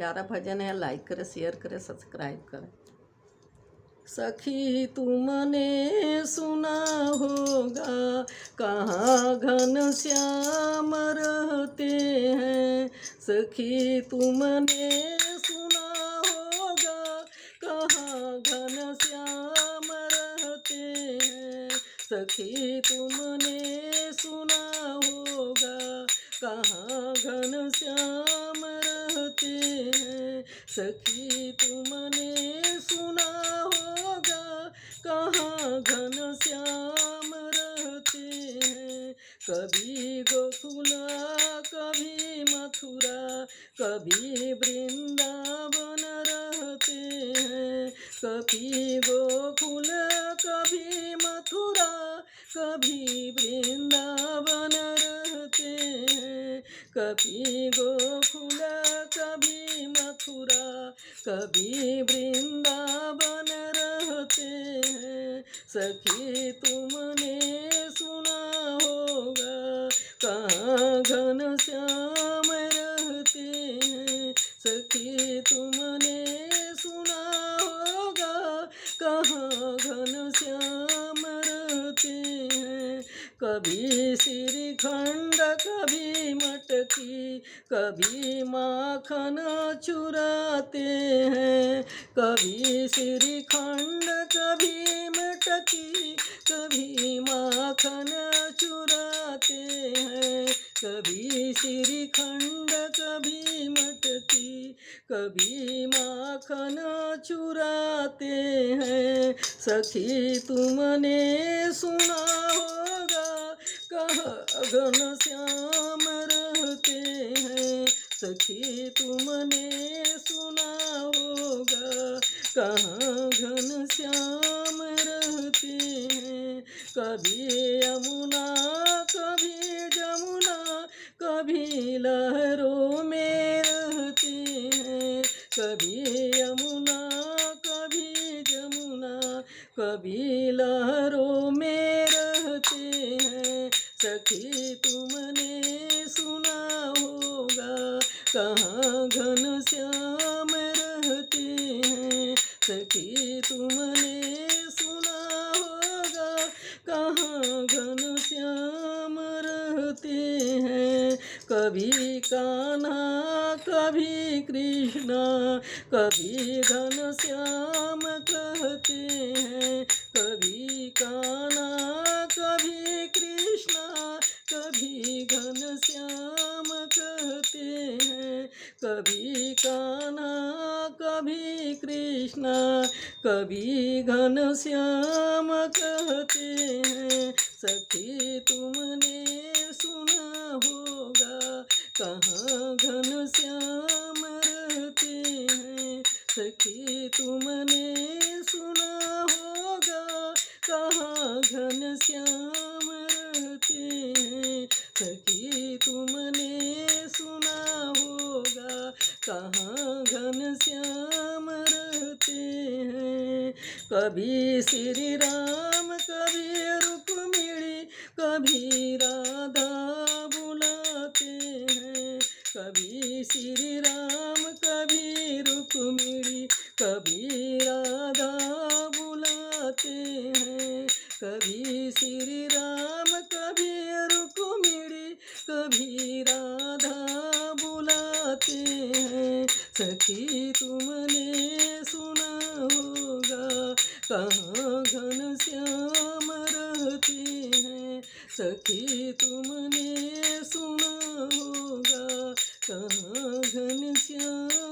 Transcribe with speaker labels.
Speaker 1: प्यारा भजन है, लाइक करें, शेयर करें, सब्सक्राइब करें। सखी तुमने सुना होगा कहाँ घनश्याम रहते हैं। सखी तुमने सुना होगा कहाँ घनश्याम रहते हैं। सखी तुमने सुना होगा कहाँ घनश्याम रहते हैं। सखी तुमने सुना होगा कहाँ घनश्याम रहते हैं। कभी गोकुला कभी मथुरा कभी वृंदावन रहते हैं। कभी गोकुल कभी मथुरा कभी वृंदावन रहते हैं। कभी गोकुल कभी मथुरा कभी वृंदावन रहते हैं। सखी तुमने सुना होगा कहाँ घनश्याम रहते हैं। सखी तुमने सुना होगा कहाँ घनश्याम रहते हैं। कभी श्रीखंड कभी मटकी कभी माखन चुराते हैं। कभी श्रीखंड कभी मटकी कभी माखन चुराते हैं। कभी श्रीखंड कभी मटकी कभी माखन चुराते हैं। सखी तुमने सुना होगा कहाँ घनश्याम रहते हैं। सखी तुमने सुना होगा कहाँ घनश्याम रहते हैं। कभी यमुना कभी जमुना कभी लहरों में रहते हैं। कभी यमुना कभी जमुना कभी लहरों में रहते हैं। सखी तुमने सुना होगा कहाँ घनश्याम रहते हैं। सखी तुमने सुना होगा कहाँ घनश्याम रहते हैं। कभी कान्हा कभी कृष्णा कभी घनश्याम कहते हैं। कभी कान्हा कभी कृष्णा कभी घनश्याम कहते हैं। कभी कान्हा कभी कृष्णा कभी घनश्याम कहते हैं। सखी तुमने सुना होगा कहाँ घनश्याम रहते हैं। सखी तुमने सुना होगा कहाँ घनश्याम रहते हैं। सखी तुमने सुना होगा कहाँ घनश्याम रहते हैं। कभी श्री राम कभी रुक्मिणी कभी राधा बुलाते हैं। कभी श्री राम कभी रुक्मिणी कभी राधा बुलाते हैं। कभी श्री राम कभी रुक्मिणी कभी राधा बुलाते हैं। सखी तुमने सुना होगा कहाँ घनश्याम रहते हैं। सखी तुमने सुना होगा कहाँ घनश्याम